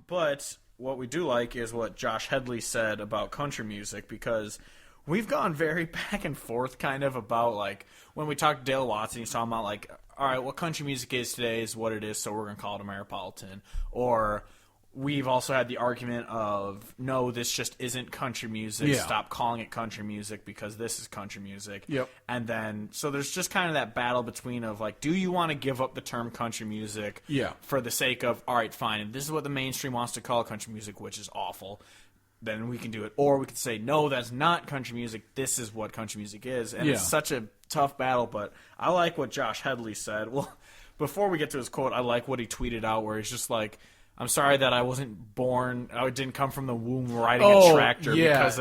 But what we do like is what Josh Hedley said about country music, because we've gone very back and forth kind of about, like, when we talked to Dale Watson, he's talking about, like, all right, what country music is today is what it is, so we're going to call it Ameripolitan. Or we've also had the argument of, no, this just isn't country music. Yeah. Stop calling it country music because this is country music. Yep. And then, so there's just kind of that battle between of, like, do you want to give up the term country music for the sake of, all right, fine, and this is what the mainstream wants to call country music, which is awful, then we can do it. Or we could say, no, that's not country music. This is what country music is. And it's such a tough battle, but I like what Josh Hedley said. Well, before we get to his quote, I like what he tweeted out where he's just like, I'm sorry that I wasn't born, I didn't come from the womb riding a tractor because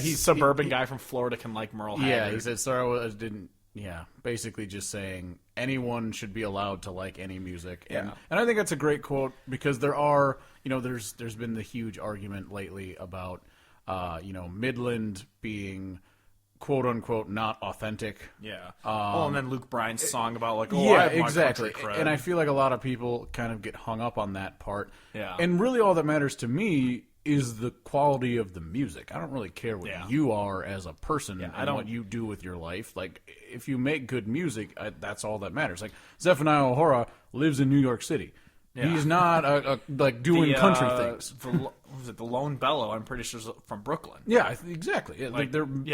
he's a suburban guy from Florida can like Merle Haggard. Yeah, he said, sorry, I didn't, basically just saying anyone should be allowed to like any music. And I think that's a great quote because there are, there's been the huge argument lately about, Midland being quote unquote not authentic. Yeah. And then Luke Bryan's song about like, I have my country cred. And I feel like a lot of people kind of get hung up on that part. Yeah. And really all that matters to me is the quality of the music. I don't really care what you are as a person and what you do with your life. Like, if you make good music, that's all that matters. Like, Zephaniah O'Hara lives in New York City. Yeah. He's not like doing country things. Was it the Lone Bellow? I'm pretty sure is from Brooklyn. Yeah, exactly.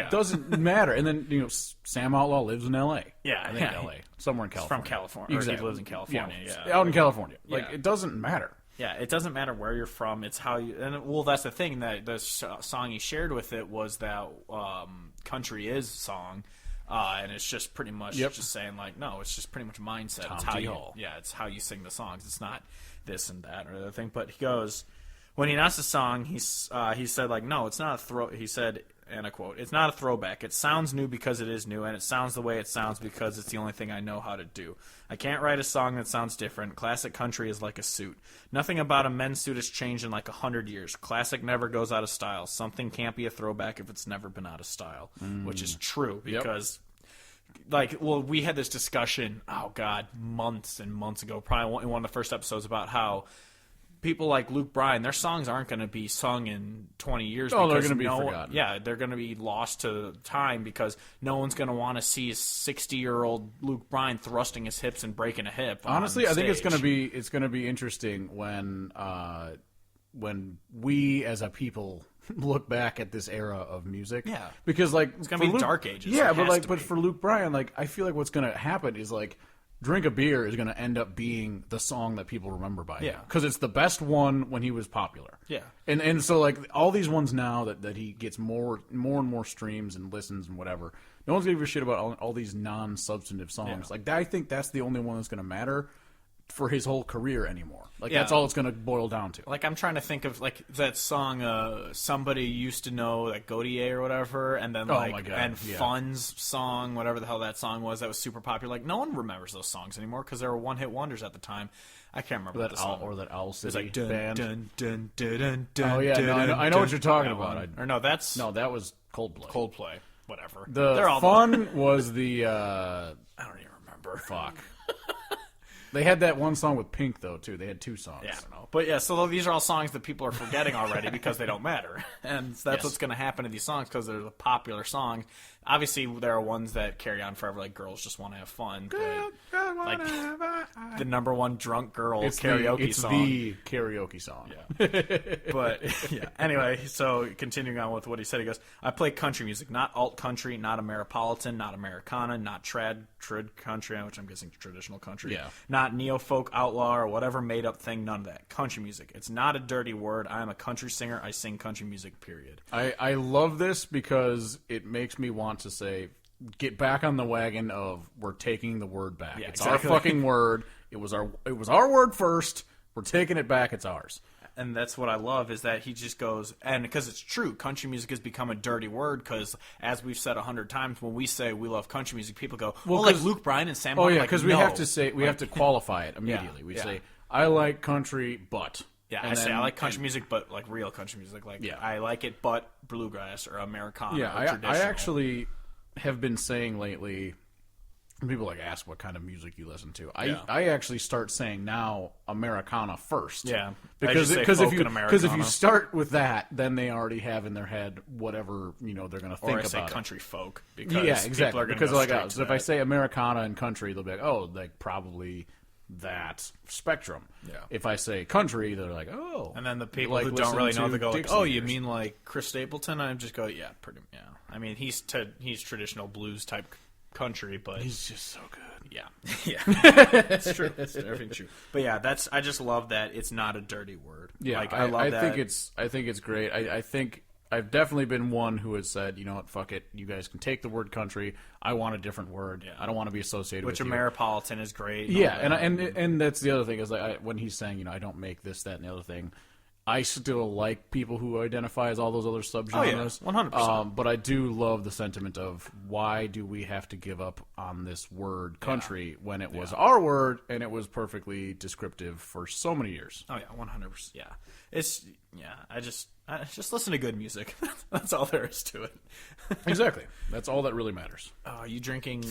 Doesn't matter. And then Sam Outlaw lives in L.A. Yeah, I think L.A. Somewhere in California. From California. Exactly. He lives in California. Yeah. Out in California. Like it doesn't matter. Yeah, it doesn't matter where you're from. It's how you. And well, that's the thing. That the song he shared with it was that "Country Is" song. And it's just pretty much just saying, like, no, it's just pretty much mindset. Tom it's how T. you, Hall. it's how you sing the songs. It's not this and that or the other thing. But he goes, when he announced the song, he said, like, no, it's not a throw. He said, and I quote, "It's not a throwback. It sounds new because it is new, and it sounds the way it sounds because it's the only thing I know how to do. I can't write a song that sounds different. Classic country is like a suit. Nothing about a men's suit has changed in like 100 years. Classic never goes out of style. Something can't be a throwback if it's never been out of style," which is true because. We had this discussion, months and months ago, probably in one of the first episodes, about how people like Luke Bryan, their songs aren't going to be sung in 20 years. Oh, they're going to be forgotten. Yeah, they're going to be lost to time because no one's going to want to see a 60-year-old Luke Bryan thrusting his hips and breaking a hip. Honestly, I think it's going to be interesting when we as a people look back at this era of music. Yeah. Because it's going to be dark ages. Yeah, but for Luke Bryan, I feel like what's going to happen is Drink a Beer is going to end up being the song that people remember by him. Because it's the best one when he was popular. Yeah. And so all these ones now that he gets more and more streams and listens and whatever, no one's going to give a shit about all these non-substantive songs. Yeah. I think that's the only one that's going to matter for his whole career anymore. That's all it's going to boil down to. I'm trying to think of that song Somebody Used to Know, like Godier or whatever, and then Fun's song, whatever the hell that song was that was super popular. No one remembers those songs anymore because they were one-hit wonders at the time. I can't remember what the song. Or that Owl City band. Dun, Dun, dun, dun, dun, oh yeah, dun, I know what you're talking about. That was Coldplay. Coldplay, whatever. Fun was the I don't even remember. Fuck. They had that one song with Pink, though, too. They had two songs. Yeah, I don't know. But, so these are all songs that people are forgetting already because they don't matter. And that's what's going to happen to these songs because they're the popular songs. Obviously, there are ones that carry on forever, like Girls Just Want to Have Fun. But, the number one drunk girl karaoke song. It's the karaoke song. Yeah. But, anyway, so continuing on with what he said, he goes, "I play country music, not alt country, not Ameripolitan, not Americana, not trad country," which I'm guessing traditional country. Yeah. Not neo-folk outlaw or whatever made-up thing, none of that. Country music. It's not a dirty word. I am a country singer. I sing country music, period. I love this because it makes me want to say, get back on the wagon of we're taking the word back. Yeah, it's our fucking word. It was our word first. We're taking it back. It's ours. And that's what I love is that he just goes, and because it's true, country music has become a dirty word because, as we've said 100 times, when we say we love country music, people go, well, like Luke Bryan and Sam. Oh yeah, because we have to say we have to qualify it immediately. We say I like country, but I like country music, but like real country music, I like it, but bluegrass or Americana. Yeah, or traditional. I actually have been saying lately, People ask what kind of music you listen to. I actually start saying now Americana first. Yeah, because if you start with that, then they already have in their head whatever they're going to think about. Or I say country folk. Because exactly. Because so if I say Americana and country, they'll be like, oh, probably that spectrum. Yeah. If I say country, they're like, oh. And then the people who don't really know, they go like, oh, you mean like Chris Stapleton? I just go, yeah, pretty. Yeah. I mean, he's traditional blues type country, but he's just so good. Yeah. It's true. It's everything true. But yeah, I just love that it's not a dirty word. Yeah, I love that. I think it's great. I think I've definitely been one who has said, you know what, fuck it. You guys can take the word country. I want a different word. Yeah. I don't want to be associated with you. Which Ameripolitan is great. Yeah, and that's the other thing is when he's saying, I don't make this, that, and the other thing. I still like people who identify as all those other subgenres. 100%. But I do love the sentiment of why do we have to give up on this word country when it was our word and it was perfectly descriptive for so many years. Oh yeah, 100%. Yeah, I just listen to good music. That's all there is to it. Exactly. That's all that really matters. Oh, you drinking?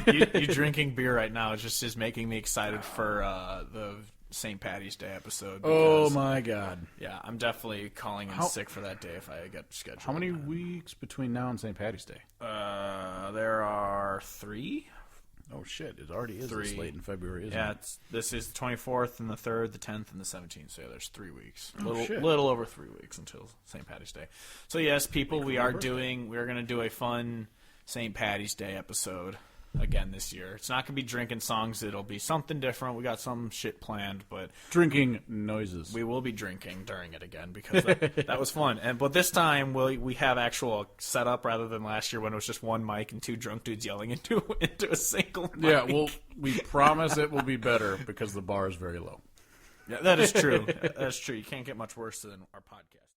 you drinking beer right now is making me excited for the St. Patty's Day episode. Oh my God! Yeah, I'm definitely calling in sick for that day if I get scheduled. How many weeks between now and St. Patty's Day? There are 3. Oh shit! It already is this late in February, isn't it? This is the 24th and the 3rd, the 10th and the 17th. So yeah, there's 3 weeks. Shit. Little over 3 weeks until St. Patty's Day. So yes, people, we are going to do a fun St. Patty's Day episode again this year. It's not going to be drinking songs. It'll be something different. We got some shit planned, but drinking noises. We will be drinking during it again because that was fun. But this time we have actual setup rather than last year when it was just one mic and 2 drunk dudes yelling into a single mic. Yeah, we promise it will be better because the bar is very low. Yeah, that is true. That's true. You can't get much worse than our podcast.